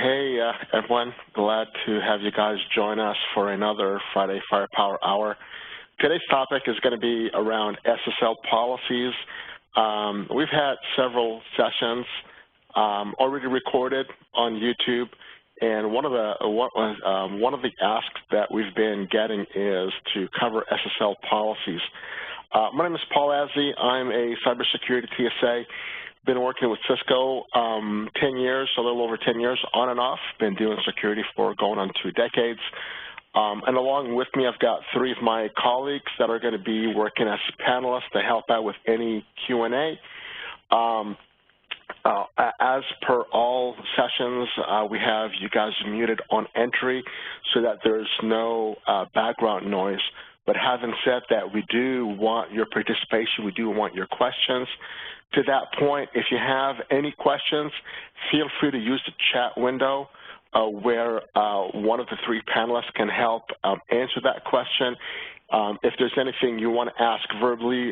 Hey, everyone. Glad to have you guys join us for another Friday Firepower Hour. Today's topic is going to be around SSL policies. We've had several sessions already recorded on YouTube, and one of the asks that we've been getting is to cover SSL policies. My name is Paul Azzi. I'm a cybersecurity TSA. Been working with Cisco 10 years, a little over 10 years, on and off. Been doing security for going on 2 decades. And along with me, I've got 3 of my colleagues that are going to be working as panelists to help out with any Q&A. As per all sessions, we have you guys muted on entry so that there's no background noise. But having said that, we do want your participation. We do want your questions. To that point, if you have any questions, feel free to use the chat window where one of the 3 panelists can help answer that question. If there's anything you want to ask verbally,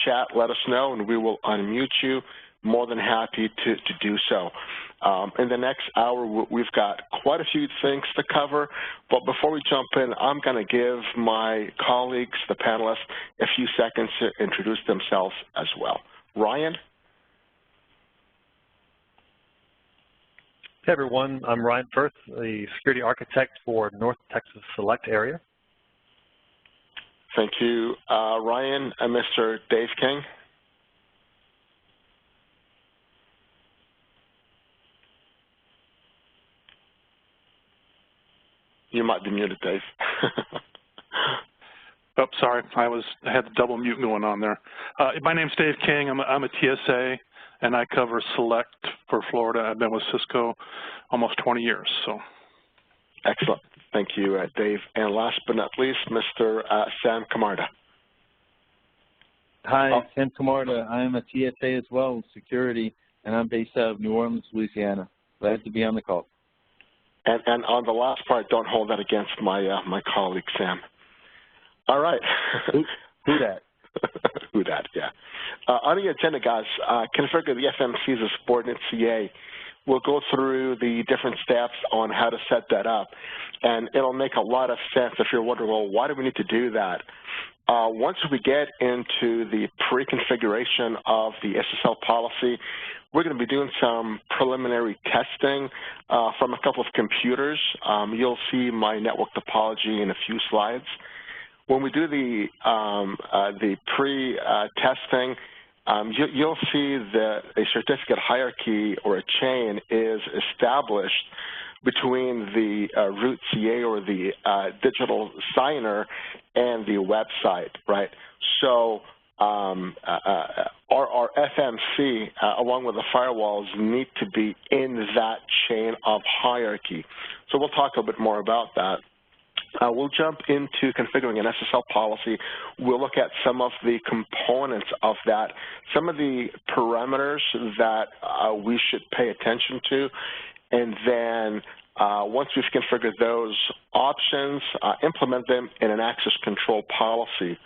chat, let us know, and we will unmute you. More than happy to do so. In the next hour, we've got quite a few things to cover, but before we jump in, I'm going to give my colleagues, the panelists, a few seconds to introduce themselves as well. Ryan? Hey everyone, I'm Ryan Firth, the security architect for North Texas Select area. Thank you, Ryan. And Mr. Dave King? You might be muted, Dave. Oh, sorry, I had the double mute going on there. My name's Dave King. I'm a TSA, and I cover Select for Florida. I've been with Cisco almost 20 years. So, excellent. Thank you, Dave. And last but not least, Mr. Sam Camarda. Hi, Sam Camarda. I'm a TSA as well, security, and I'm based out of New Orleans, Louisiana. Glad to be on the call. And on the last part, don't hold that against my colleague, Sam. All right. Who that? Who that, yeah. On the agenda, guys, configure the FMC as a subordinate CA. We'll go through the different steps on how to set that up. And it'll make a lot of sense if you're wondering, well, why do we need to do that? Once we get into the pre-configuration of the SSL policy, we're going to be doing some preliminary testing from a couple of computers. You'll see my network topology in a few slides. When we do the pre-testing, you'll see that a certificate hierarchy or a chain is established between the root CA or the digital signer and the website, right? So our FMC, along with the firewalls, need to be in that chain of hierarchy. So we'll talk a bit more about that. We'll jump into configuring an SSL policy. We'll look at some of the components of that, some of the parameters that we should pay attention to, and then once we've configured those options, implement them in an access control policy.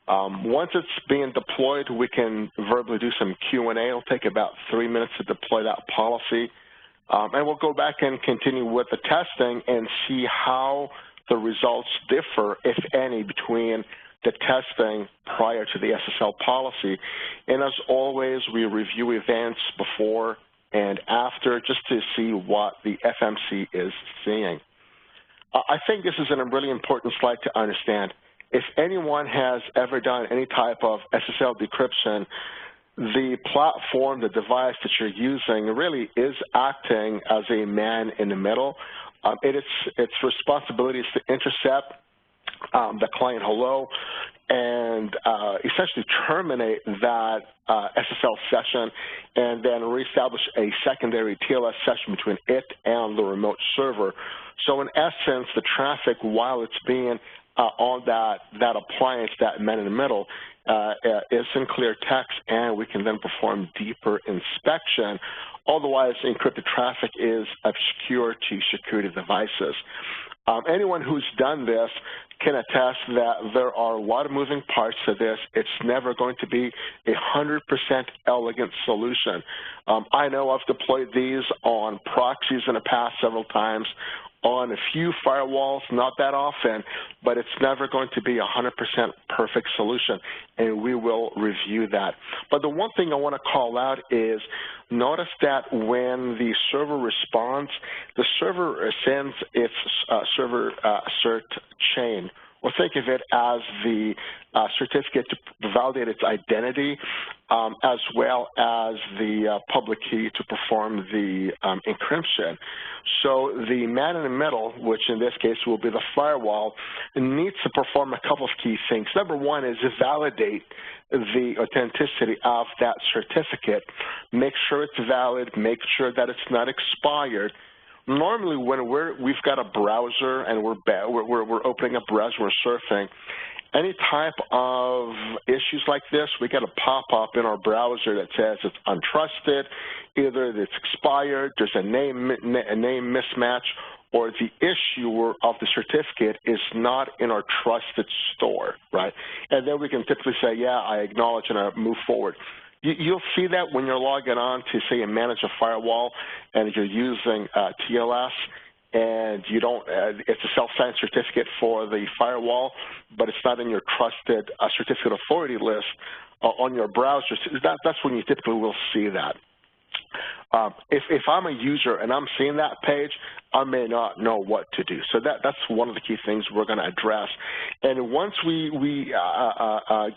Once it's being deployed, we can verbally do some Q&A. It'll take about 3 minutes to deploy that policy. And we'll go back and continue with the testing and see how the results differ, if any, between the testing prior to the SSL policy. And as always, we review events before and after just to see what the FMC is seeing. I think this is a really important slide to understand. If anyone has ever done any type of SSL decryption, the platform, the device that you're using really is acting as a man in the middle. Its responsibility is to intercept the client hello and essentially terminate that SSL session and then reestablish a secondary TLS session between it and the remote server. So in essence, the traffic, while it's being on that appliance, that man in the middle, is in clear text, and we can then perform deeper inspection. Otherwise, encrypted traffic is obscure to security devices. Anyone who's done this can attest that there are a lot of moving parts to this. It's never going to be a 100% elegant solution. I know I've deployed these on proxies in the past several times, on a few firewalls, not that often, but it's never going to be a 100% perfect solution, and we will review that. But the one thing I want to call out is notice that when the server responds, the server sends its server cert chain, or think of it as the certificate to validate its identity, as well as the public key to perform the encryption. So the man in the middle, which in this case will be the firewall, needs to perform a couple of key things. Number one is to validate the authenticity of that certificate, make sure it's valid, make sure that it's not expired. Normally, when we've got a browser and we're opening a browser, we're surfing, any type of issues like this, we get a pop-up in our browser that says it's untrusted, either it's expired, there's a name mismatch, or the issuer of the certificate is not in our trusted store, right? And then we can typically say, yeah, I acknowledge and I move forward. You'll see that when you're logging on to, say, manage a firewall and you're using TLS, and you don't, it's a self-signed certificate for the firewall, but it's not in your trusted certificate authority list on your browser. That's when you typically will see that. If I'm a user and I'm seeing that page, I may not know what to do. So that's one of the key things we're going to address. And once we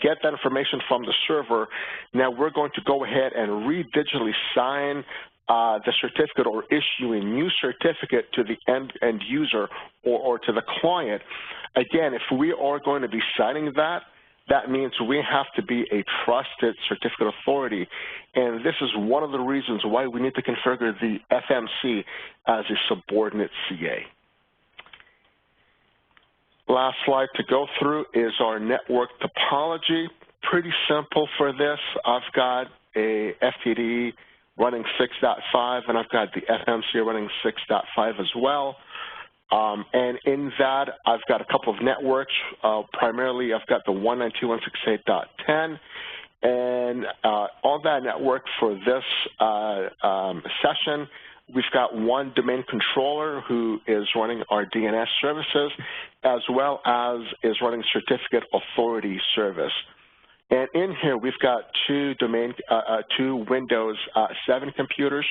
get that information from the server, now we're going to go ahead and digitally sign the certificate or issue a new certificate to the end user or to the client. Again, if we are going to be signing that, that means we have to be a trusted certificate authority. And this is one of the reasons why we need to configure the FMC as a subordinate CA. Last slide to go through is our network topology. Pretty simple for this. I've got a FTD running 6.5, and I've got the FMC running 6.5 as well. And in that, I've got a couple of networks. Primarily, I've got the 192.168.10. And on that network for this session, we've got one domain controller who is running our DNS services, as well as is running certificate authority service. And in here, we've got two Windows 7 computers.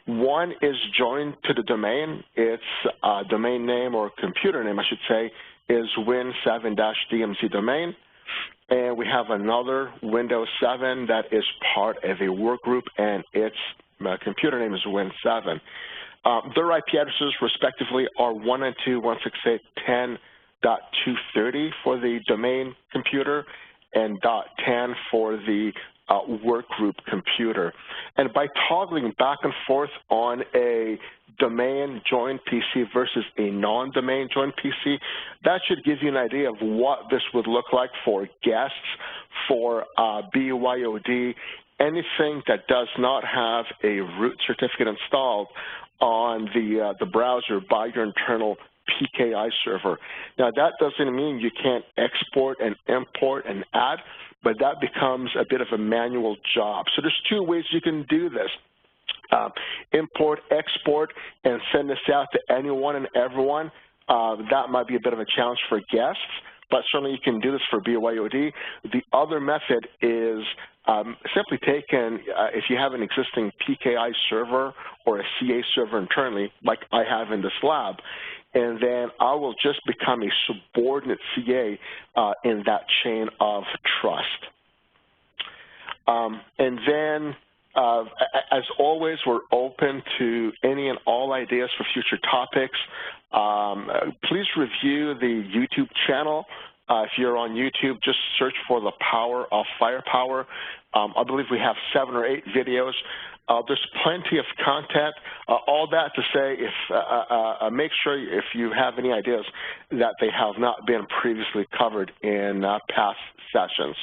One is joined to the domain. Its domain name, or computer name, I should say, is Win7-DMZ domain. And we have another Windows 7 that is part of a work group, and its computer name is Win7. Their IP addresses, respectively, are 192.168.10.230 for the domain computer and .10 for the work group computer. And by toggling back and forth on a domain joined PC versus a non-domain joined PC, that should give you an idea of what this would look like for guests, for BYOD, anything that does not have a root certificate installed on the browser by your internal PKI server. Now, that doesn't mean you can't export and import and add, but that becomes a bit of a manual job. So there's two ways you can do this. Import, export, and send this out to anyone and everyone. That might be a bit of a challenge for guests, but certainly you can do this for BYOD. The other method is simply taken, if you have an existing PKI server or a CA server internally, like I have in this lab, and then I will just become a subordinate CA in that chain of trust. And then, as always, we're open to any and all ideas for future topics. Please review the YouTube channel. If you're on YouTube, just search for the power of firepower. I believe we have 7 or 8 videos. There's plenty of content. All that to say, make sure if you have any ideas that they have not been previously covered in past sessions.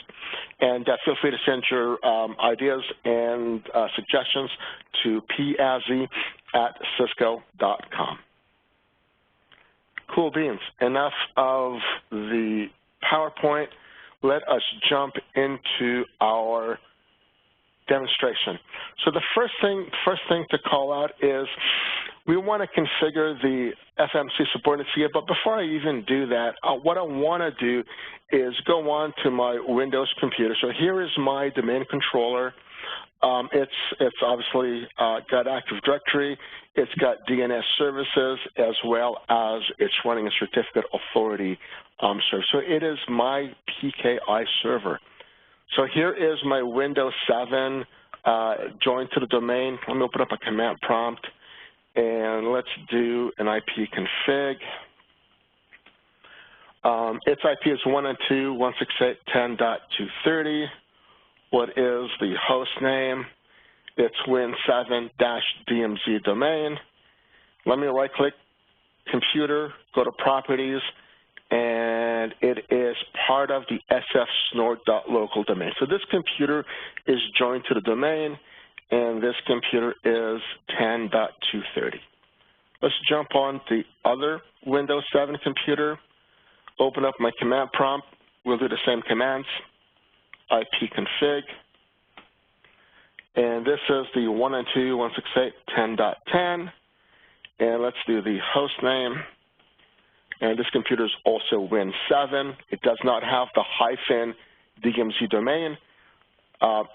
And feel free to send your ideas and suggestions to pazzi@cisco.com. Cool. cool beans. Enough of the PowerPoint. Let us jump into our demonstration. So the first thing to call out is we want to configure the FMC Subordinate CA, but before I even do that, what I want to do is go on to my Windows computer. So here is my domain controller. It's obviously got Active Directory, it's got DNS services, as well as it's running a certificate authority server. So it is my PKI server. So here is my Windows 7 joined to the domain. Let me open up a command prompt, and let's do an IP config. Its IP is 192.168.10.230. What is the host name? It's Win7-DMZ domain. Let me right-click computer, go to properties, and it is part of the sfsnort.local domain. So this computer is joined to the domain, and this computer is 10.230. Let's jump on the other Windows 7 computer, open up my command prompt. We'll do the same commands. IP config, and this is the 192.168.10.10, and let's do the host name, and this computer is also Win7. It does not have the hyphen DMZ domain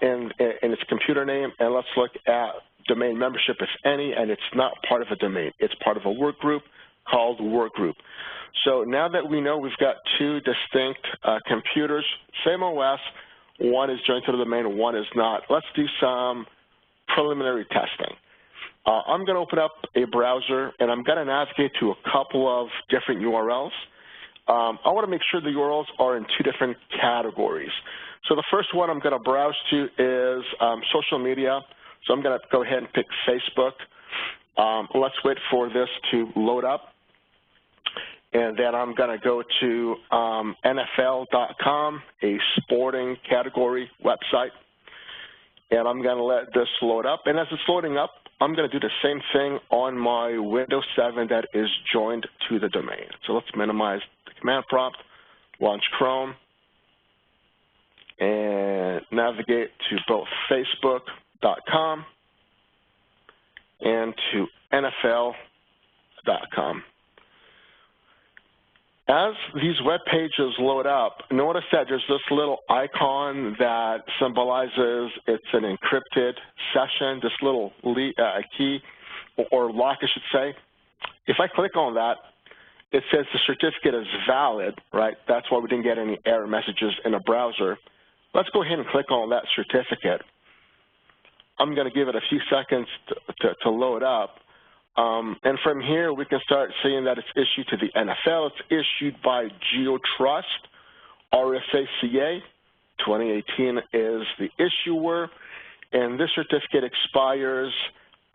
in its computer name, and let's look at domain membership, if any, and it's not part of a domain. It's part of a work group called work group. So now that we know we've got two distinct computers, same OS, one is joined to the domain, one is not. Let's do some preliminary testing. I'm going to open up a browser, and I'm going to navigate to a couple of different URLs. I want to make sure the URLs are in two different categories. So the first one I'm going to browse to is social media. So I'm going to go ahead and pick Facebook. Let's wait for this to load up. And then I'm going to go to NFL.com, a sporting category website. And I'm going to let this load up. And as it's loading up, I'm going to do the same thing on my Windows 7 that is joined to the domain. So let's minimize the command prompt, launch Chrome, and navigate to both Facebook.com and to NFL.com. As these web pages load up, notice that there's this little icon that symbolizes it's an encrypted session, this little key or lock, I should say. If I click on that, it says the certificate is valid, right? That's why we didn't get any error messages in a browser. Let's go ahead and click on that certificate. I'm going to give it a few seconds to load up. And from here, we can start seeing that it's issued to the NFL. It's issued by GeoTrust, RSA CA. 2018 is the issuer. And this certificate expires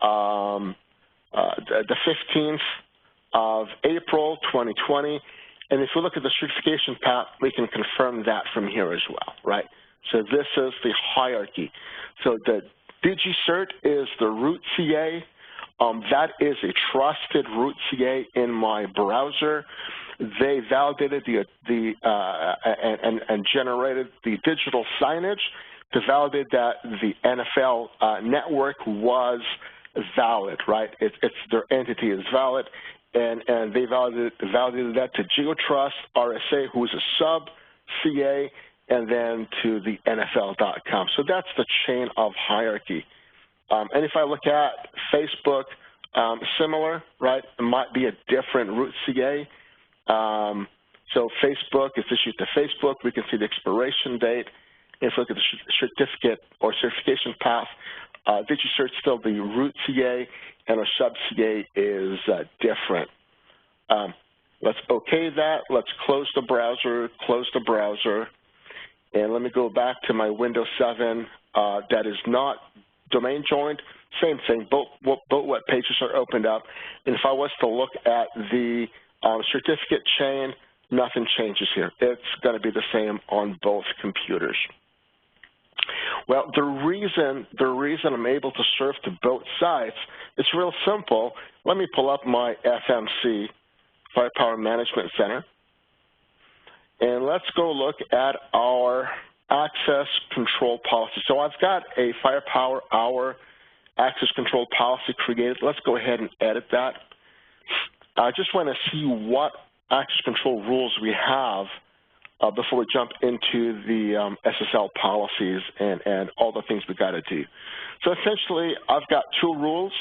the 15th of April, 2020. And if we look at the certification path, we can confirm that from here as well, right? So this is the hierarchy. So the DigiCert is the root CA. That is a trusted root CA in my browser. They validated and generated the digital signage to validate that the NFL network was valid, right? Their entity is valid, and they validated that to GeoTrust, RSA, who is a sub-CA, and then to the NFL.com. So that's the chain of hierarchy. And if I look at Facebook, similar, right? It might be a different root CA. So Facebook is issued to Facebook. We can see the expiration date. If we look at the certificate or certification path, DigiCert's still the root CA, and our sub-CA is different. Let's OK that. Let's close the browser, and let me go back to my Windows 7 that is not domain joined. Same thing, both web pages are opened up. And if I was to look at the certificate chain, nothing changes here. It's going to be the same on both computers. Well, the reason I'm able to serve to both sites, it's real simple. Let me pull up my FMC Firepower Management Center. And let's go look at our access control policy. So I've got a Firepower Hour access control policy created. Let's go ahead and edit that. I just want to see what access control rules we have before we jump into the SSL policies and all the things we got to do. So essentially, I've got two rules.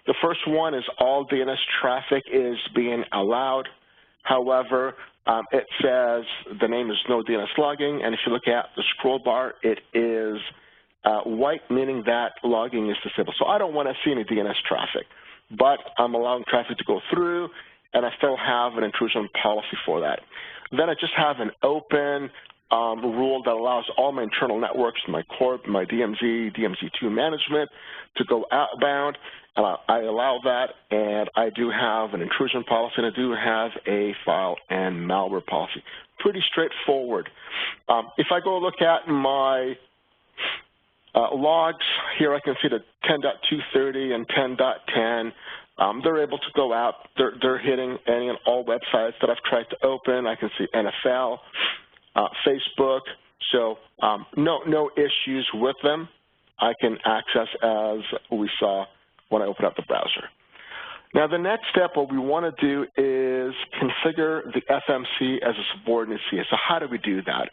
The first one is all DNS traffic is being allowed. However, it says the name is no DNS logging, and if you look at the scroll bar, it is white, meaning that logging is disabled. So I don't want to see any DNS traffic, but I'm allowing traffic to go through, and I still have an intrusion policy for that. Then I just have an open rule that allows all my internal networks, my corp, my DMZ, DMZ2 management to go outbound. I allow that, and I do have an intrusion policy, and I do have a file and malware policy. Pretty straightforward. If I go look at my logs, here I can see the 10.230 and 10.10. They're able to go out. They're hitting any and all websites that I've tried to open. I can see NFL, Facebook. So no issues with them. I can access as we saw when I open up the browser. Now the next step, what we want to do is configure the FMC as a subordinate CA. So how do we do that?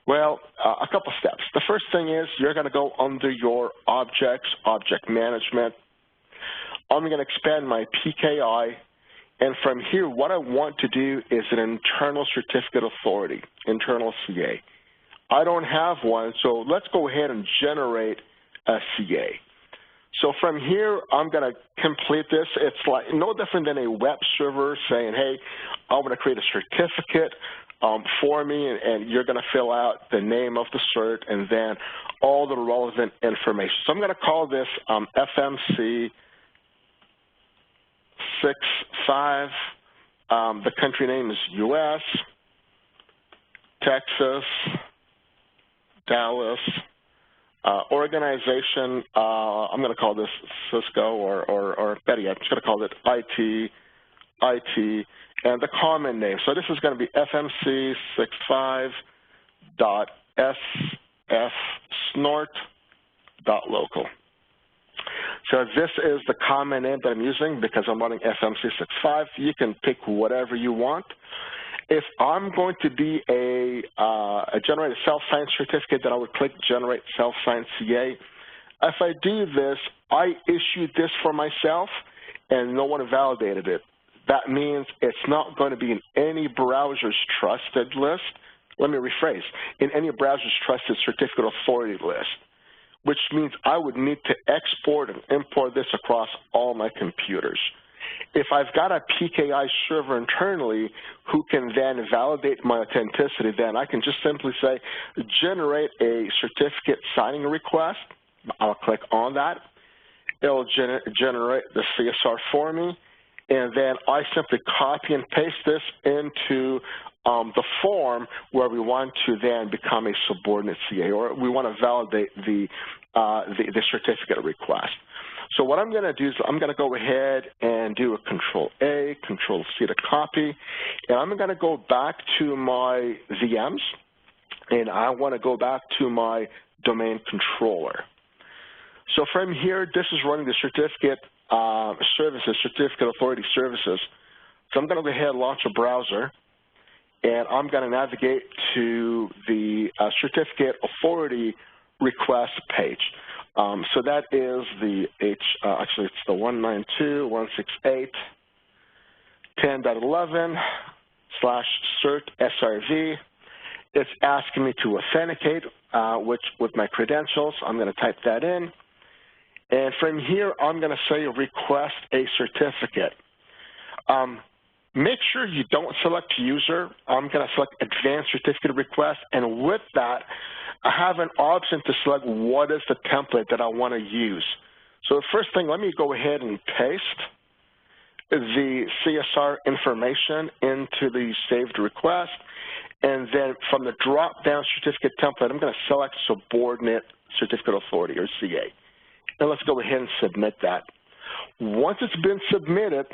Well, a couple steps. The first thing is you're going to go under your objects, object management. I'm going to expand my PKI, and from here what I want to do is an internal certificate authority, internal CA. I don't have one, so let's go ahead and generate a CA. So from here, I'm going to complete this. It's like no different than a web server saying, hey, I want to create a certificate for me, and you're going to fill out the name of the cert and then all the relevant information. So I'm going to call this FMC 65. The country name is U.S., Texas, Dallas. Organization, I'm going to call this Cisco or better yet, I'm just going to call it IT, and the common name. So this is going to be fmc65.sfsnort.local. So this is the common name that I'm using because I'm running FMC65. You can pick whatever you want. If I'm going to be generate a self-signed certificate, then I would click Generate Self-Signed CA. If I do this, I issued this for myself, and no one validated it. That means it's not going to be in any browser's trusted list. Let me rephrase. In any browser's trusted certificate authority list, which means I would need to export and import this across all my computers. If I've got a PKI server internally who can then validate my authenticity, then I can just simply say, generate a certificate signing request. I'll click on that. It'll generate the CSR for me, and then I simply copy and paste this into the form where we want to then become a subordinate CA, or we want to validate the certificate request. So what I'm going to do is I'm going to go ahead and do a Control-A, Control-C to copy, and I'm going to go back to my VMs, and I want to go back to my domain controller. So from here, this is running the certificate services, certificate authority services. So I'm going to go ahead and launch a browser, and I'm going to navigate to the certificate authority request page. So that is the actually it's the 192.168.10.11/cert SRV. It's asking me to authenticate with my credentials. I'm going to type that in. And from here, I'm going to say request a certificate. Make sure you don't select user. I'm going to select advanced certificate request. And with that, I have an option to select what is the template that I want to use. So the first thing, let me go ahead and paste the CSR information into the saved request. And then from the drop-down certificate template, I'm going to select Subordinate Certificate Authority, or CA. And let's go ahead and submit that. Once it's been submitted,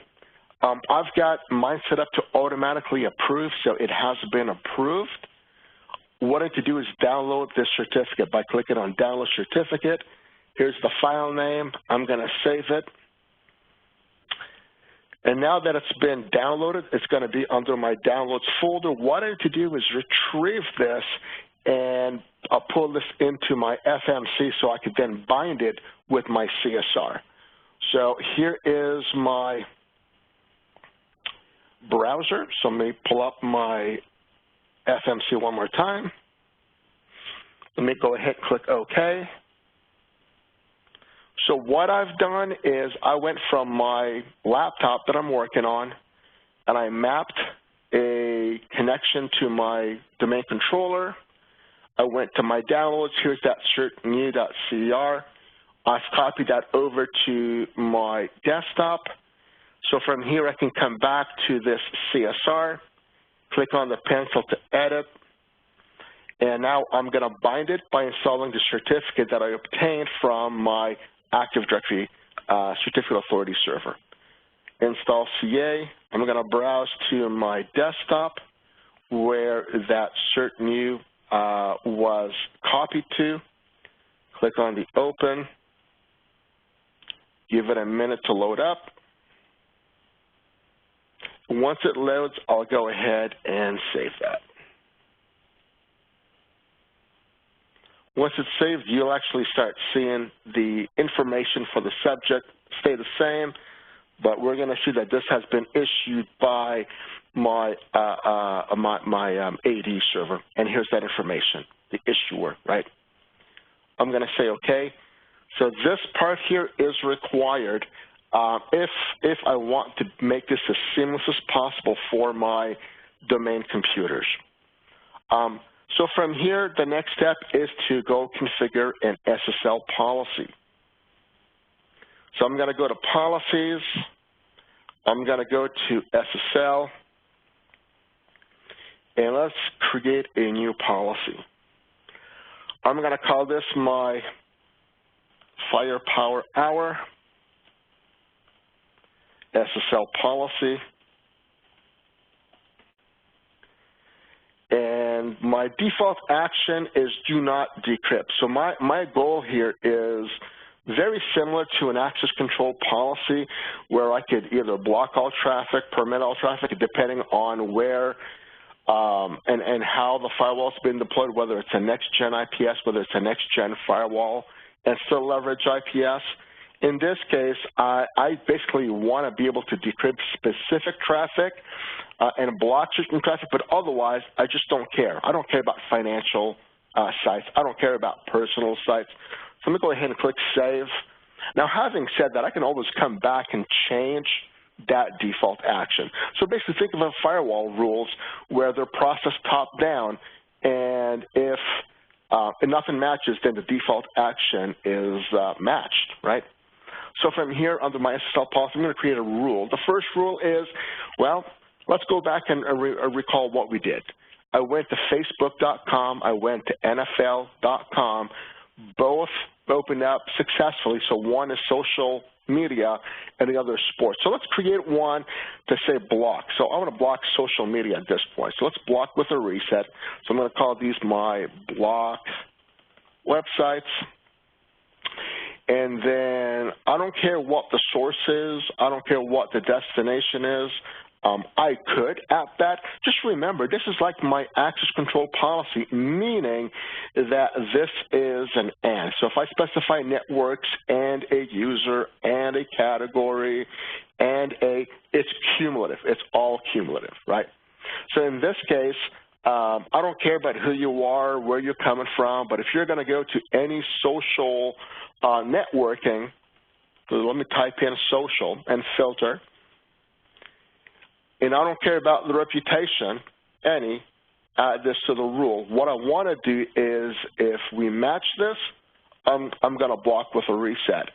I've got mine set up to automatically approve, so it has been approved. What I need to do is download this certificate by clicking on Download Certificate. Here's the file name. I'm going to save it. And now that it's been downloaded, it's going to be under my Downloads folder. What I need to do is retrieve this, and I'll pull this into my FMC so I could then bind it with my CSR. So here is my browser. So let me pull up my FMC one more time. Let me go ahead and click OK. So what I've done is I went from my laptop that I'm working on, and I mapped a connection to my domain controller. I went to my downloads. Here's that cert.new.cer. I've copied that over to my desktop. So from here, I can come back to this CSR, click on the pencil to edit, and now I'm going to bind it by installing the certificate that I obtained from my Active Directory Certificate Authority server. Install CA. I'm going to browse to my desktop where that cert new was copied to. Click on the open. Give it a minute to load up. Once it loads, I'll go ahead and save that. Once it's saved, you'll actually start seeing the information for the subject stay the same, but we're going to see that this has been issued by my AD server, and here's that information, the issuer, right? I'm going to say OK. So this part here is required if I want to make this as seamless as possible for my domain computers. So from here, the next step is to go configure an SSL policy. So I'm going to go to Policies. I'm going to go to SSL. And let's create a new policy. I'm going to call this my Firepower Hour SSL policy. And my default action is do not decrypt. So my goal here is very similar to an access control policy where I could either block all traffic, permit all traffic, depending on where and how the firewall's been deployed, whether it's a next-gen IPS, whether it's a next-gen firewall, and still leverage IPS. In this case, I basically want to be able to decrypt specific traffic and block certain traffic, but otherwise, I just don't care. I don't care about financial sites. I don't care about personal sites. So I'm going to go ahead and click Save. Now, having said that, I can always come back and change that default action. So basically, think of firewall rules where they're processed top-down, and if nothing matches, then the default action is matched, right? So from here, under my SSL policy, I'm going to create a rule. The first rule is, well, let's go back and recall what we did. I went to Facebook.com. I went to NFL.com. Both opened up successfully. So one is social media and the other is sports. So let's create one to say block. So I want to block social media at this point. So let's block with a reset. So I'm going to call these my block websites. And then I don't care what the source is. I don't care what the destination is. I could add that. Just remember, this is like my access control policy, meaning that this is an and. So if I specify networks and a user and a category and it's cumulative. It's all cumulative, right? So in this case, I don't care about who you are, where you're coming from, but if you're going to go to any social networking, so let me type in social and filter. And I don't care about the reputation, add this to the rule. What I want to do is if we match this, I'm going to block with a reset.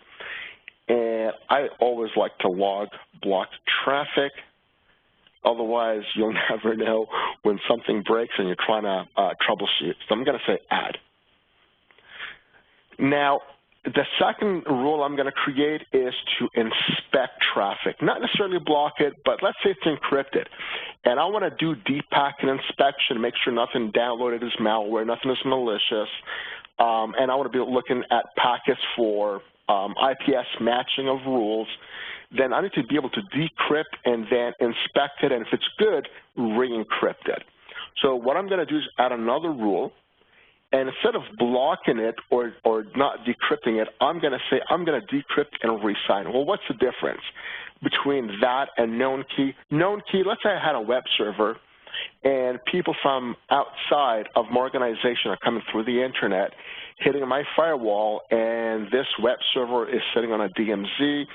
And I always like to log blocked traffic. Otherwise, you'll never know when something breaks and you're trying to troubleshoot. So I'm going to say add. Now, The second rule I'm going to create is to inspect traffic. Not necessarily block it, but let's say it's encrypted. And I want to do deep packet inspection, make sure nothing downloaded is malware, nothing is malicious. And I want to be looking at packets for IPS matching of rules. Then I need to be able to decrypt and then inspect it, and if it's good, re-encrypt it. So what I'm going to do is add another rule. And instead of blocking it or not decrypting it, I'm going to say I'm going to decrypt and re-sign. Well, what's the difference between that and known key? Known key, let's say I had a web server and people from outside of my organization are coming through the internet, hitting my firewall, and this web server is sitting on a DMZ.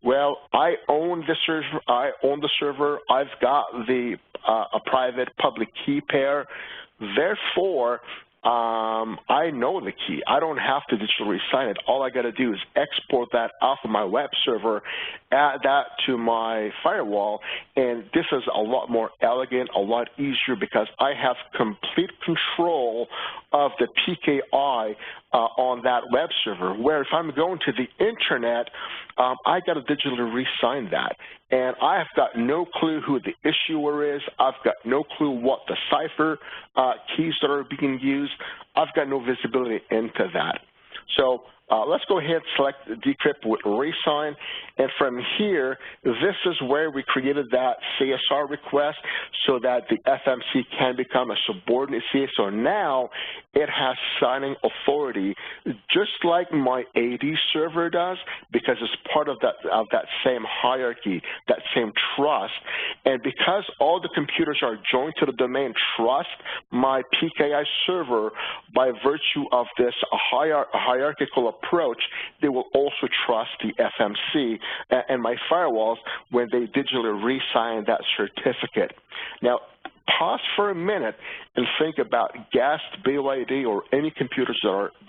Well, I own the server. I've got a private public key pair. Therefore, I know the key. I don't have to digitally sign it. All I got to do is export that off of my web server, add that to my firewall, and this is a lot more elegant, a lot easier because I have complete control of the PKI on that web server, where if I'm going to the internet, I got to digitally re-sign that. And I have got no clue who the issuer is. I've got no clue what the cipher keys that are being used. I've got no visibility into that. So let's go ahead and select decrypt with re-sign. And from here, this is where we created that CSR request so that the FMC can become a subordinate CA. So now it has signing authority, just like my AD server does, because it's part of that same hierarchy, that same trust. And because all the computers are joined to the domain trust, my PKI server, by virtue of this hierarchical approach, they will also trust the FMC and my firewalls when they digitally re-sign that certificate. Now, pause for a minute and think about guest, BYD, or any computers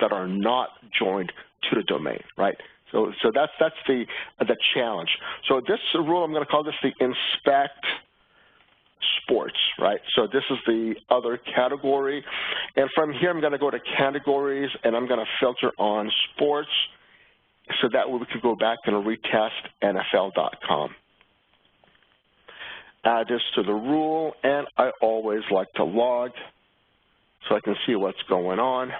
that are not joined to the domain, right? So that's the challenge. So this rule, I'm going to call this the inspect sports, right? So this is the other category. And from here, I'm going to go to categories, and I'm going to filter on sports, so that way we can go back and retest NFL.com. Add this to the rule, and I always like to log so I can see what's going on.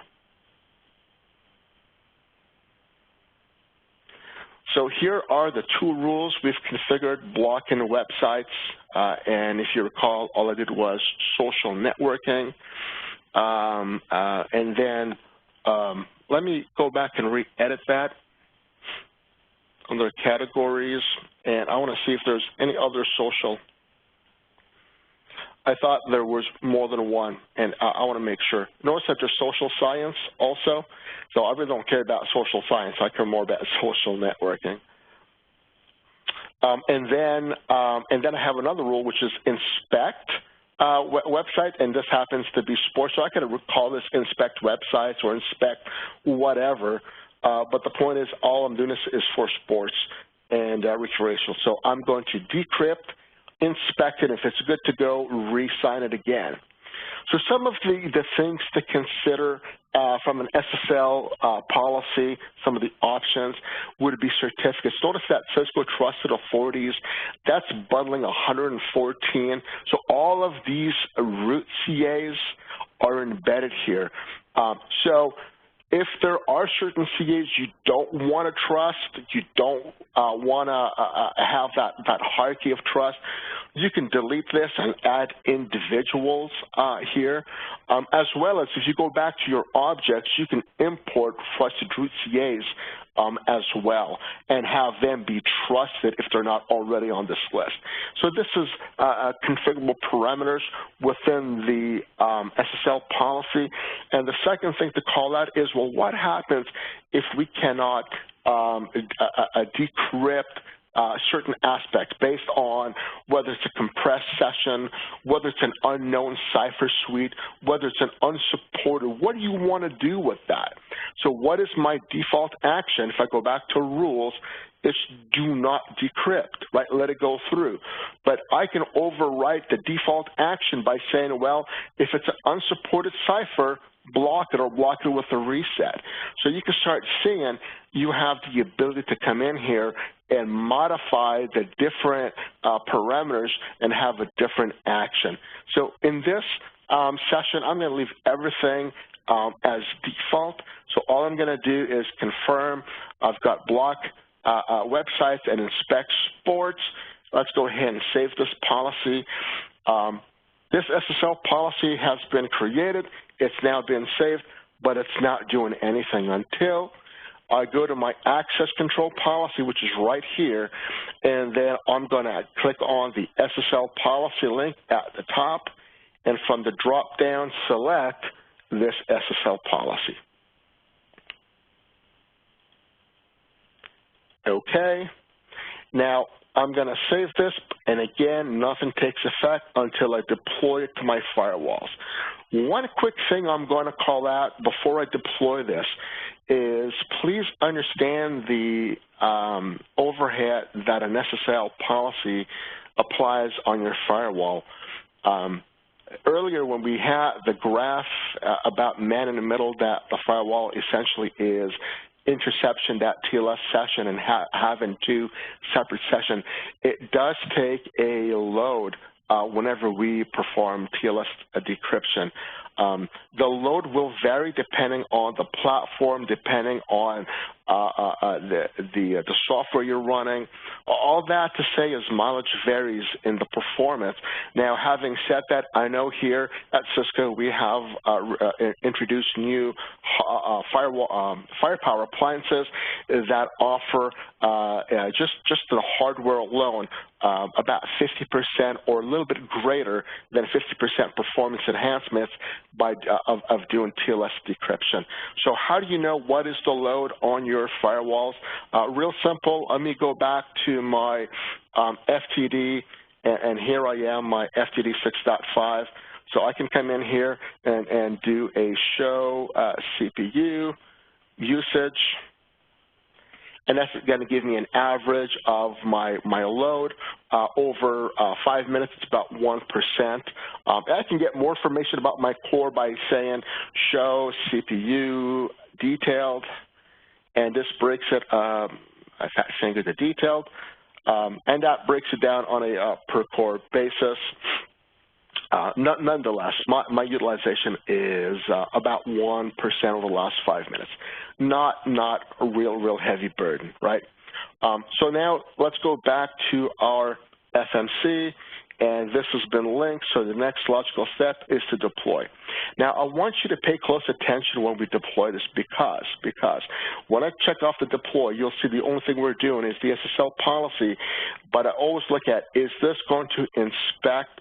So here are the two rules we've configured: blocking websites, and if you recall, all I did was social networking. And then let me go back and re-edit that under categories, and I want to see if there's any other social. I thought there was more than one, and I want to make sure. Notice that there's social science also, so I really don't care about social science. I care more about social networking. And then I have another rule, which is inspect website, and this happens to be sports. So I could call this inspect websites or inspect whatever, but the point is all I'm doing is for sports and recreational. So I'm going to decrypt, inspect it. If it's good to go, re-sign it again. So some of the things to consider from an SSL policy, some of the options would be certificates. Notice that Cisco Trusted Authorities, that's bundling 114. So all of these root CAs are embedded here. So if there are certain CAs you don't want to trust, you don't want to have that hierarchy of trust, you can delete this and add individuals here, as well as if you go back to your objects, you can import trusted root CAs as well and have them be trusted if they're not already on this list. So this is configurable parameters within the SSL policy. And the second thing to call out is, well, what happens if we cannot decrypt certain aspects based on whether it's a compressed session, whether it's an unknown cipher suite, whether it's an unsupported. What do you want to do with that? So what is my default action? If I go back to rules, it's do not decrypt, right? Let it go through. But I can overwrite the default action by saying, well, if it's an unsupported cipher, block it or block it with a reset. So you can start seeing you have the ability to come in here and modify the different parameters and have a different action. So in this session, I'm going to leave everything as default. So all I'm going to do is confirm I've got block websites and inspect sports. Let's go ahead and save this policy. This SSL policy has been created. It's now been saved, but it's not doing anything until I go to my access control policy, which is right here, and then I'm going to click on the SSL policy link at the top, and from the drop-down, select this SSL policy. Okay. Now, I'm going to save this, and again, nothing takes effect until I deploy it to my firewalls. One quick thing I'm going to call out before I deploy this is please understand the overhead that an SSL policy applies on your firewall. Earlier when we had the graph about man in the middle, that the firewall essentially is interception, that TLS session, and having two separate sessions, it does take a load whenever we perform TLS decryption. The load will vary depending on the platform, depending on the software you're running. All that to say is mileage varies in the performance. Now, having said that, I know here at Cisco we have introduced new firepower appliances that offer just the hardware alone about 50% or a little bit greater than 50% performance enhancements of doing TLS decryption. So how do you know what is the load on your firewalls? Real simple. Let me go back to my FTD, and here I am, my FTD 6.5. So I can come in here and do a show CPU usage, and that's going to give me an average of my load. Over 5 minutes, it's about 1%. I can get more information about my core by saying show CPU detailed, and this breaks it, saying it's detailed, and that breaks it down on a per core basis. Nonetheless, my utilization is about 1% over the last 5 minutes. Not a real heavy burden, right? So now let's go back to our FMC, and this has been linked, so the next logical step is to deploy. Now, I want you to pay close attention when we deploy this because when I check off the deploy, you'll see the only thing we're doing is the SSL policy, but I always look at, is this going to inspect,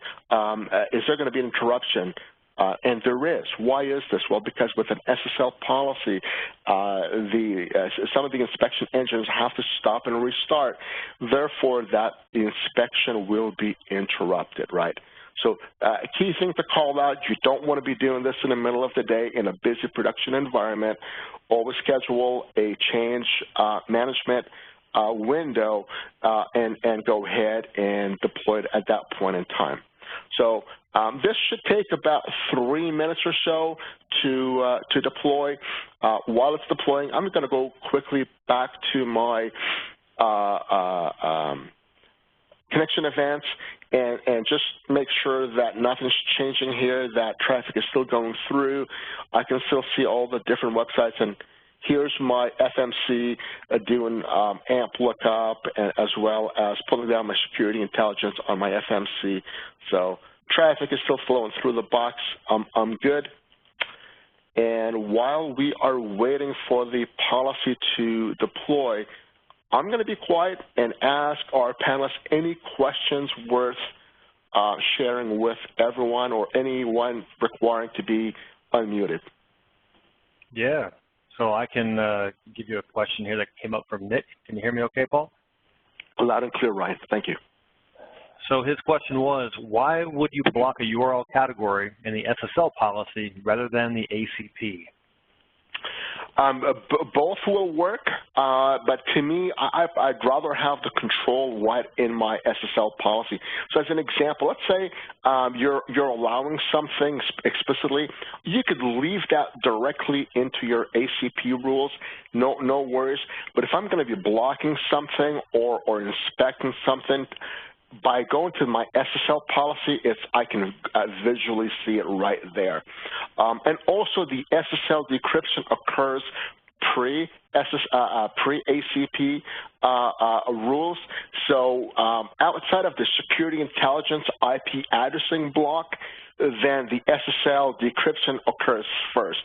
is there going to be an interruption? And there is. Why is this? Well, because with an SSL policy, some of the inspection engines have to stop and restart. Therefore, the inspection will be interrupted, right? So a key thing to call out, you don't want to be doing this in the middle of the day in a busy production environment. Always schedule a change management window and go ahead and deploy it at that point in time. So this should take about 3 minutes or so to deploy. While it's deploying, I'm going to go quickly back to my connection events and just make sure that nothing's changing here, that traffic is still going through. I can still see all the different websites, and here's my FMC doing AMP lookup, as well as pulling down my security intelligence on my FMC. So traffic is still flowing through the box. I'm good. And while we are waiting for the policy to deploy, I'm going to be quiet and ask our panelists any questions worth sharing with everyone or anyone requiring to be unmuted. Yeah. So I can give you a question here that came up from Nick. Can you hear me okay, Paul? Loud and clear, Ryan. Thank you. So his question was, why would you block a URL category in the SSL policy rather than the ACP? Both will work, but to me, I'd rather have the control right in my SSL policy. So as an example, let's say you're allowing something explicitly. You could leave that directly into your ACP rules, no worries. But if I'm going to be blocking something or inspecting something, by going to my SSL policy, I can visually see it right there. And also the SSL decryption occurs pre-ACP rules. So outside of the security intelligence IP addressing block, then the SSL decryption occurs first.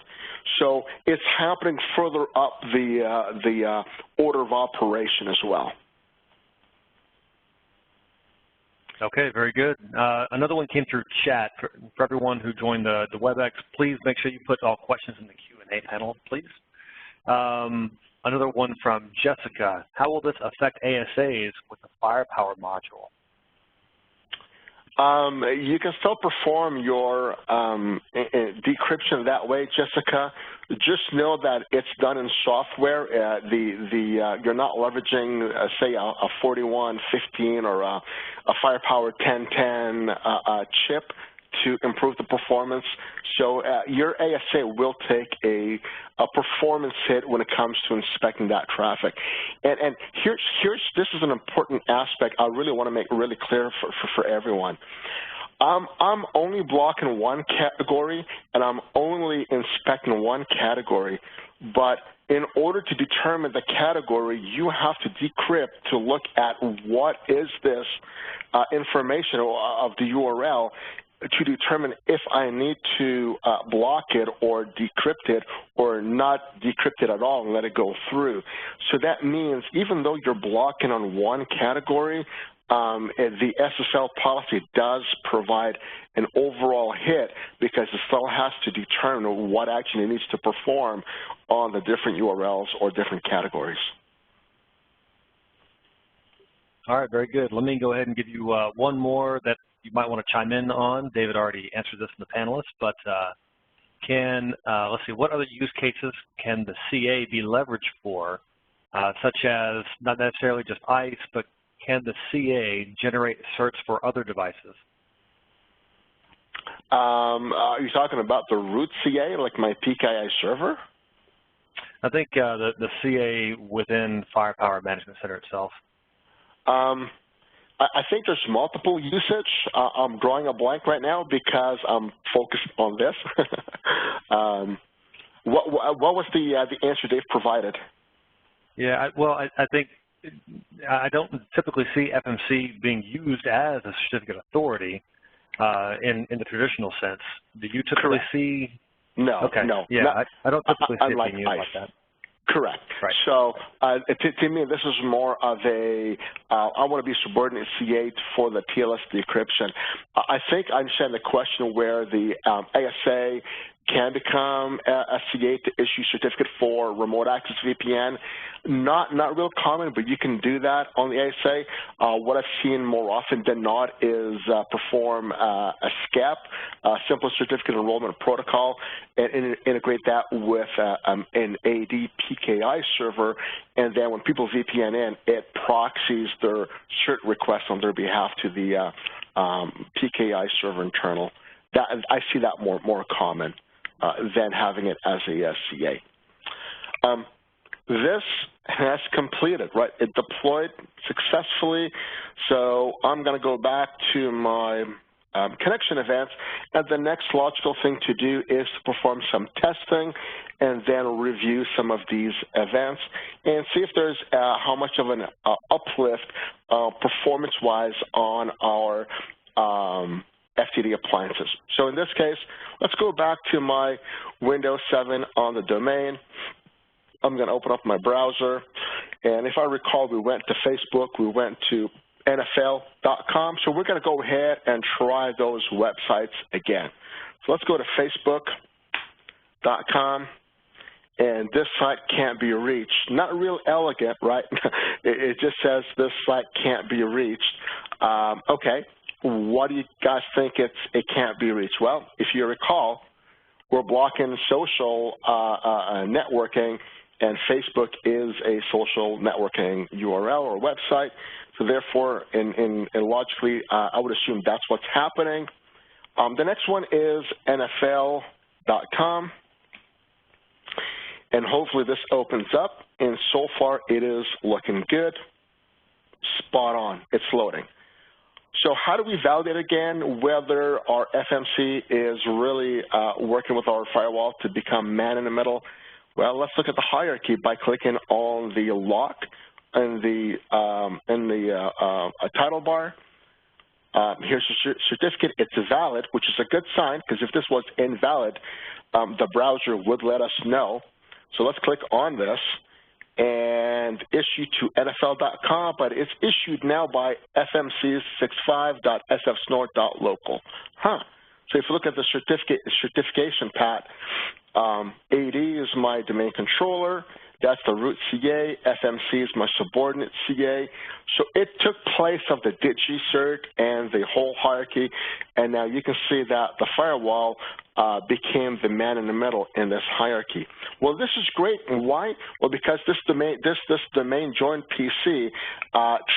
So it's happening further up the order of operation as well. Okay, very good. Another one came through chat. For everyone who joined the WebEx, please make sure you put all questions in the Q&A panel, please. Another one from Jessica. How will this affect ASAs with the firepower module? You can still perform your decryption that way, Jessica. Just know that it's done in software. You're not leveraging, say, a 4115 or a firepower 1010 chip to improve the performance. So your ASA will take a performance hit when it comes to inspecting that traffic. And this is an important aspect I really want to make really clear for everyone. I'm only blocking one category, and I'm only inspecting one category. But in order to determine the category, you have to decrypt to look at what is this information of the URL to determine if I need to block it or decrypt it or not decrypt it at all and let it go through. So that means even though you're blocking on one category, the SSL policy does provide an overall hit because it still has to determine what action it needs to perform on the different URLs or different categories. All right, very good. Let me go ahead and give you one more that you might want to chime in on. David already answered this in the panelists, but let's see, what other use cases can the CA be leveraged for, such as not necessarily just ICE, but can the CA generate certs for other devices? Are you talking about the root CA, like my PKI server? I think the CA within Firepower Management Center itself. I think there's multiple usage. I'm drawing a blank right now because I'm focused on this. What was the answer Dave provided? Yeah, I think I don't typically see FMC being used as a certificate authority in the traditional sense. Do you typically see? No. Okay. No. Yeah, I don't typically see it being used like that. Correct. Right. So to me, this is more of a, I want to be subordinate CA for the TLS decryption. I think I understand the question where the ASA can become a CA to issue certificate for remote access VPN. Not real common, but you can do that on the ASA. What I've seen more often than not is perform a SCEP, Simple Certificate Enrollment Protocol, and integrate that with an AD PKI server, and then when people VPN in, it proxies their cert request on their behalf to the PKI server internal. I see that more common than having it as a CA. This has completed, right? It deployed successfully. So I'm going to go back to my connection events, and the next logical thing to do is to perform some testing and then review some of these events and see if there's how much of an uplift performance-wise on our FTD appliances. So in this case, let's go back to my Windows 7 on the domain. I'm going to open up my browser, and if I recall, we went to Facebook, we went to NFL.com, so we're going to go ahead and try those websites again. So let's go to Facebook.com, and this site can't be reached. Not real elegant, right? It just says this site can't be reached. Okay, what do you guys think it can't be reached? Well, if you recall, we're blocking social networking, and Facebook is a social networking URL or website. So therefore, in logically, I would assume that's what's happening. The next one is NFL.com. And hopefully this opens up, and so far it is looking good. Spot on, it's loading. So how do we validate again whether our FMC is really working with our firewall to become man in the middle? Well, let's look at the hierarchy by clicking on the lock in the title bar. Here's your certificate. It's valid, which is a good sign, because if this was invalid, the browser would let us know. So let's click on this, and issued to NFL.com, but it's issued now by fmc65.sfsnort.local. So if you look at the certification path, AD is my domain controller. That's the root CA. FMC is my subordinate CA. So it took place of the DigiCert and the whole hierarchy, and now you can see that the firewall became the man in the middle in this hierarchy. Well, this is great, and why? Well, because this domain joined PC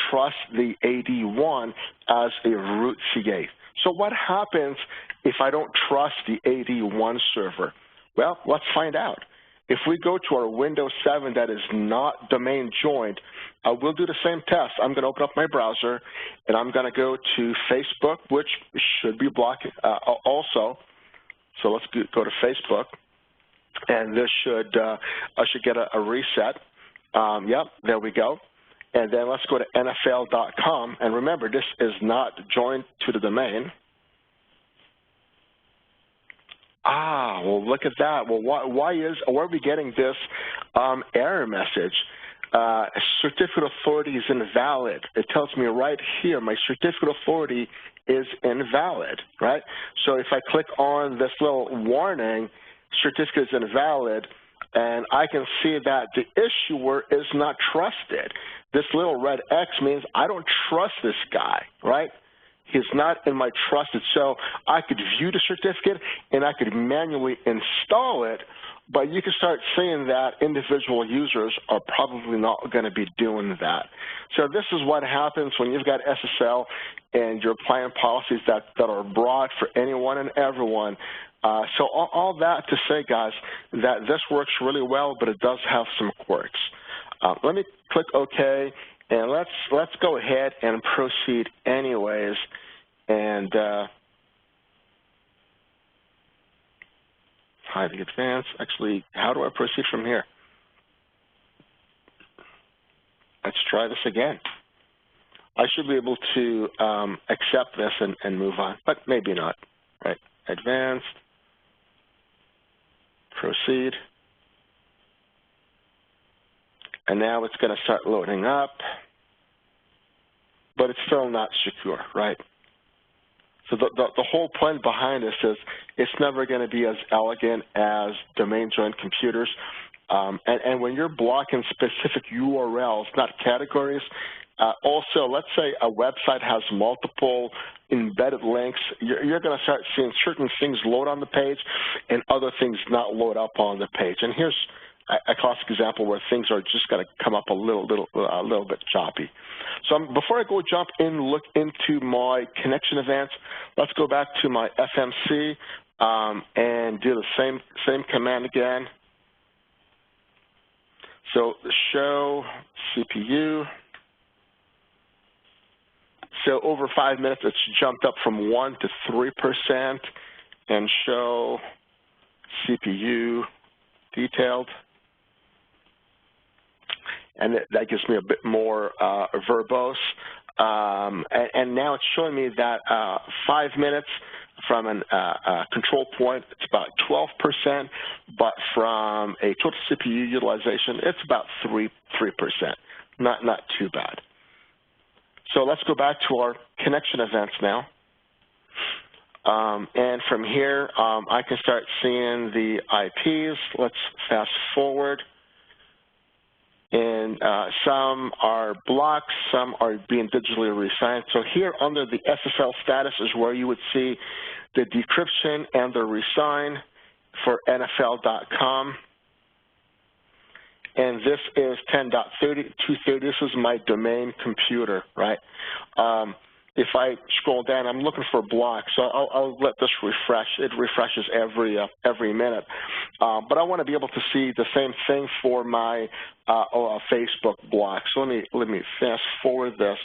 trusts the AD1 as a root CA. So what happens if I don't trust the AD1 server? Well, let's find out. If we go to our Windows 7 that is not domain joined, we'll do the same test. I'm going to open up my browser, and I'm going to go to Facebook, which should be blocked also. So let's go to Facebook, and this should I should get a reset. Yep, there we go. And then let's go to NFL.com, and remember, this is not joined to the domain. Well, look at that. Well, why are we getting this error message? Certificate authority is invalid. It tells me right here my certificate authority is invalid, right? So if I click on this little warning, certificate is invalid, and I can see that the issuer is not trusted. This little red X means I don't trust this guy, right? He's not in my trusted. So I could view the certificate and I could manually install it, but you can start seeing that individual users are probably not going to be doing that. So this is what happens when you've got SSL and you're applying policies that are broad for anyone and everyone. So all that to say, guys, that this works really well, but it does have some quirks. Let me click OK, and let's go ahead and proceed anyways. And hiding advanced. Actually, how do I proceed from here? Let's try this again. I should be able to accept this and move on, but maybe not. Right? Advanced. Proceed. And now it's going to start loading up, but it's still not secure, right? So the whole point behind this is it's never going to be as elegant as domain-joined computers. And when you're blocking specific URLs, not categories, also, let's say a website has multiple embedded links, you're going to start seeing certain things load on the page and other things not load up on the page. And here's a classic example where things are just going to come up a little bit choppy. So before I go jump in, look into my connection events, let's go back to my FMC and do the same command again. So show CPU. So over 5 minutes, it's jumped up from 1 to 3%, and show CPU detailed. And that gives me a bit more verbose. And now it's showing me that 5 minutes from a control point, it's about 12%, but from a total CPU utilization, it's about 3%. Not too bad. So let's go back to our connection events now. And from here, I can start seeing the IPs. Let's fast forward. And some are blocked, some are being digitally reassigned. So here under the SSL status is where you would see the decryption and the reassign. for NFL.com. And this is 10.230. This is my domain computer, right? If I scroll down, I'm looking for blocks. So I'll let this refresh. It refreshes every minute. But I want to be able to see the same thing for my Facebook block. So let me fast forward this,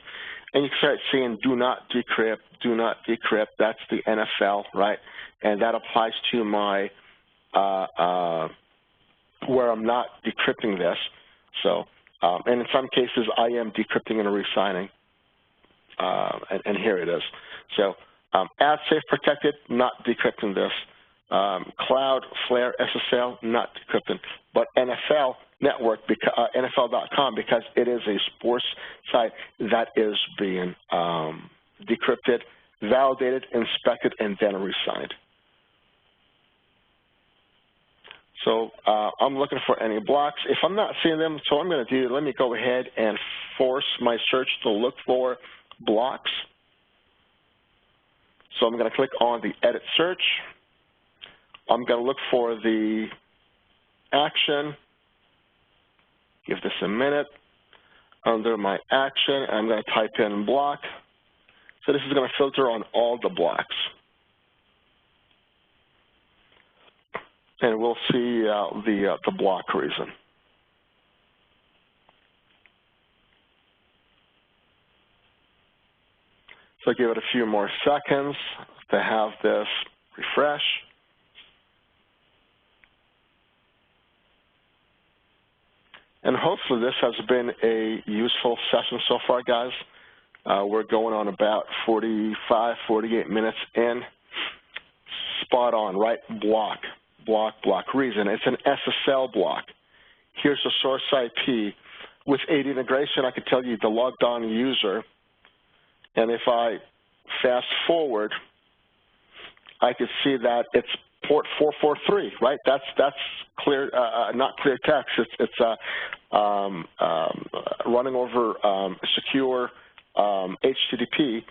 and you can start seeing "do not decrypt," "do not decrypt." That's the NFL, right? And that applies to my where I'm not decrypting this. So, and in some cases, I am decrypting and resigning. And here it is. So, add safe protected, not decrypting this. Cloud, Flare, SSL, not decrypting. But NFL network, NFL.com, because it is a sports site, that is being decrypted, validated, inspected, and then resigned. So I'm looking for any blocks. If I'm not seeing them, so I'm going to do, let me go ahead and force my search to look for blocks. So I'm going to click on the edit search. I'm going to look for the action. Give this a minute. Under my action, I'm going to type in block. So this is going to filter on all the blocks. And we'll see the block reason. So give it a few more seconds to have this refresh. And hopefully this has been a useful session so far, guys. We're going on about 45, 48 minutes in. Spot on, right? Block reason. It's an SSL block. Here's the source IP. With AD integration, I could tell you the logged on user. And if I fast forward, I could see that it's port 443, right? That's clear, not clear text. It's running over secure HTTP,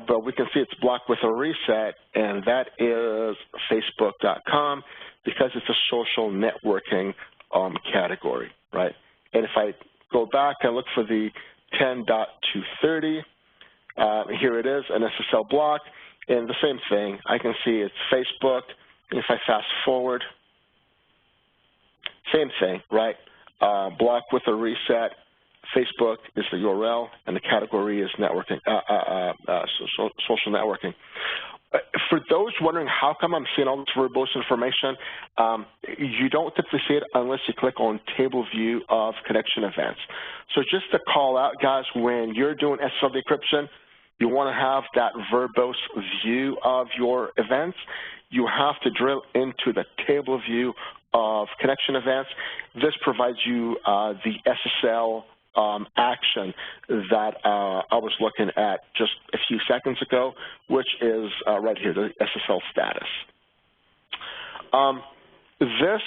but we can see it's blocked with a reset, and that is Facebook.com because it's a social networking category, right? And if I go back and look for the 10.230, here it is, an SSL block, and the same thing. I can see it's Facebook. If I fast forward, same thing, right? Block with a reset. Facebook is the URL, and the category is networking, social networking. For those wondering how come I'm seeing all this verbose information, you don't typically see it unless you click on table view of connection events. So just to call out, guys, when you're doing SSL decryption, you want to have that verbose view of your events. You have to drill into the table view of connection events. This provides you the SSL action that I was looking at just a few seconds ago, which is right here, the SSL status. This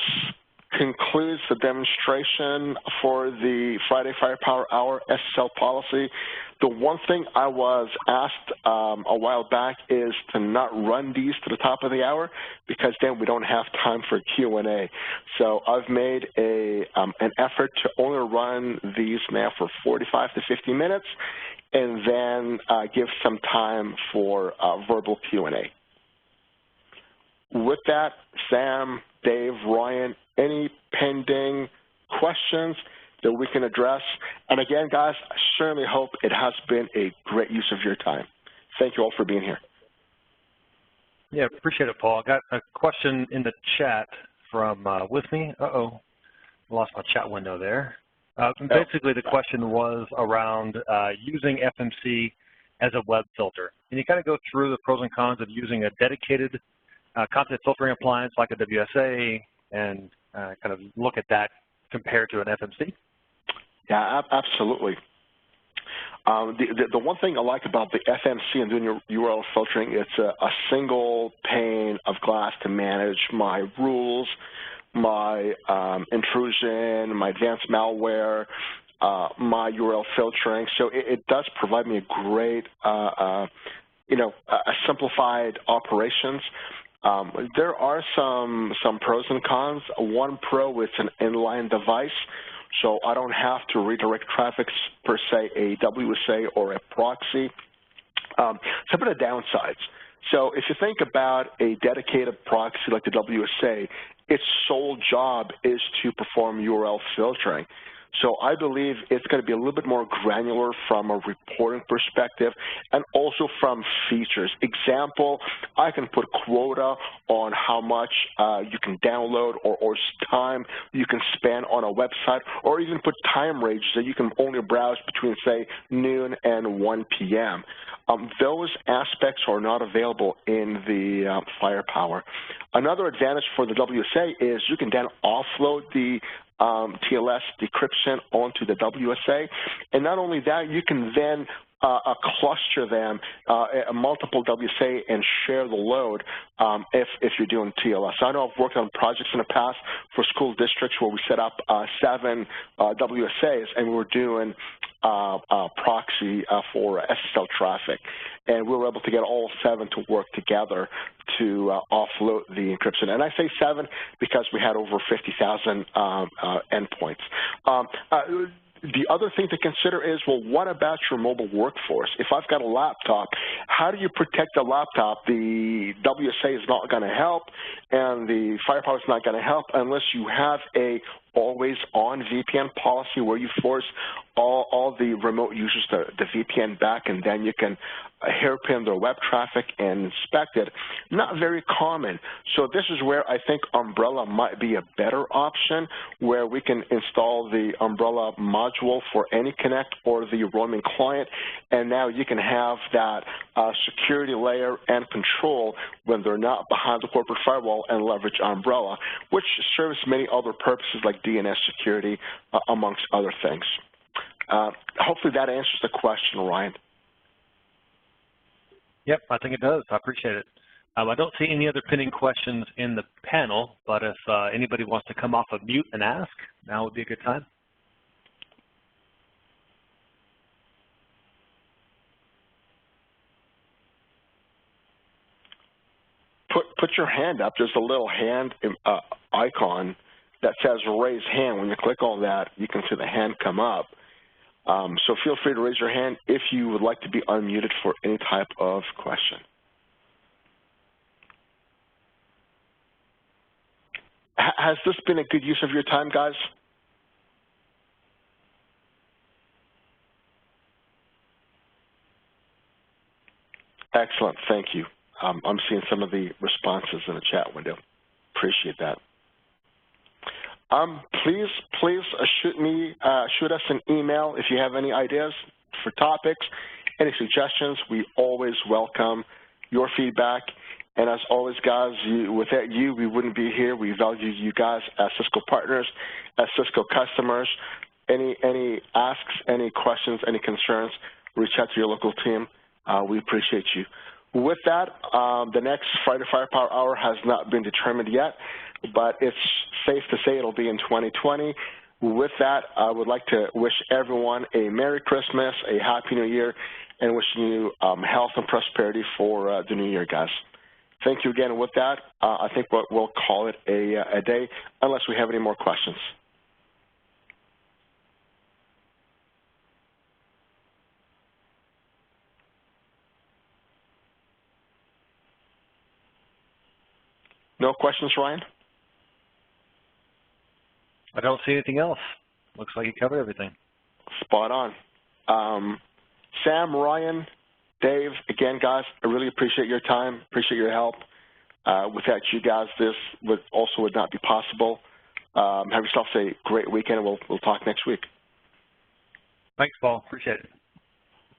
concludes the demonstration for the Friday Firepower Hour SSL policy. The one thing I was asked a while back is to not run these to the top of the hour because then we don't have time for Q&A. So I've made an effort to only run these now for 45 to 50 minutes and then give some time for verbal Q&A. With that, Sam, Dave, Ryan, any pending questions that we can address? And again, guys, I certainly hope it has been a great use of your time. Thank you all for being here. Yeah, appreciate it, Paul. I got a question in the chat from with me. Lost my chat window there. Basically, the question was around using FMC as a web filter. Can you kind of go through the pros and cons of using a dedicated content filtering appliance like a WSA and kind of look at that compared to an FMC? Yeah, absolutely. The one thing I like about the FMC and doing your URL filtering, it's a single pane of glass to manage my rules, my intrusion, my advanced malware, my URL filtering. So it does provide me a great, simplified operations. There are some pros and cons. One pro is an inline device, so I don't have to redirect traffic per se, a WSA or a proxy. Some of the downsides. So if you think about a dedicated proxy like the WSA, its sole job is to perform URL filtering. So I believe it's going to be a little bit more granular from a reporting perspective and also from features. Example, I can put quota on how much you can download or time you can spend on a website, or even put time ranges that you can only browse between, say, noon and 1 p.m. Those aspects are not available in the Firepower. Another advantage for the WSA is you can then offload the TLS decryption onto the WSA, and not only that, you can then cluster them, multiple WSA, and share the load if you're doing TLS. I know I've worked on projects in the past for school districts where we set up 7 WSAs, and we were doing proxy for SSL traffic, and we were able to get all 7 to work together to offload the encryption. And I say 7 because we had over 50,000 endpoints. The other thing to consider is, well, what about your mobile workforce? If I've got a laptop, how do you protect the laptop? The WSA is not going to help, and the Firepower is not going to help unless you have a always-on VPN policy where you force all the remote users to the VPN back, and then you can hairpin their web traffic and inspect it. Not very common. So this is where I think Umbrella might be a better option, where we can install the Umbrella module for AnyConnect or the roaming client, and now you can have that security layer and control when they're not behind the corporate firewall, and leverage Umbrella, which serves many other purposes like DNS security, amongst other things. Hopefully that answers the question, Ryan. Yep, I think it does. I appreciate it. I don't see any other pending questions in the panel, but if anybody wants to come off of mute and ask, now would be a good time. Put your hand up. There's a little hand icon that says raise hand. When you click on that, you can see the hand come up. So feel free to raise your hand if you would like to be unmuted for any type of question. Has this been a good use of your time, guys? Excellent. Thank you. I'm seeing some of the responses in the chat window. Appreciate that. Please shoot us an email if you have any ideas for topics, any suggestions. We always welcome your feedback. And as always, guys, without you, we wouldn't be here. We value you guys as Cisco partners, as Cisco customers. Any asks, any questions, any concerns, reach out to your local team. We appreciate you. With that, the next Friday Firepower Hour has not been determined yet, but it's safe to say it'll be in 2020. With that, I would like to wish everyone a Merry Christmas, a Happy New Year, and wishing you health and prosperity for the new year, guys. Thank you again. With that, I think we'll call it a day, unless we have any more questions. No questions, Ryan? I don't see anything else. Looks like you covered everything. Spot on. Sam, Ryan, Dave, again, guys, I really appreciate your time, appreciate your help. Without you guys, this would not be possible. Have yourself a great weekend, and we'll talk next week. Thanks, Paul. Appreciate it.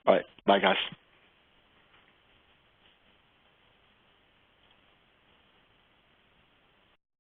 All right. Bye, guys.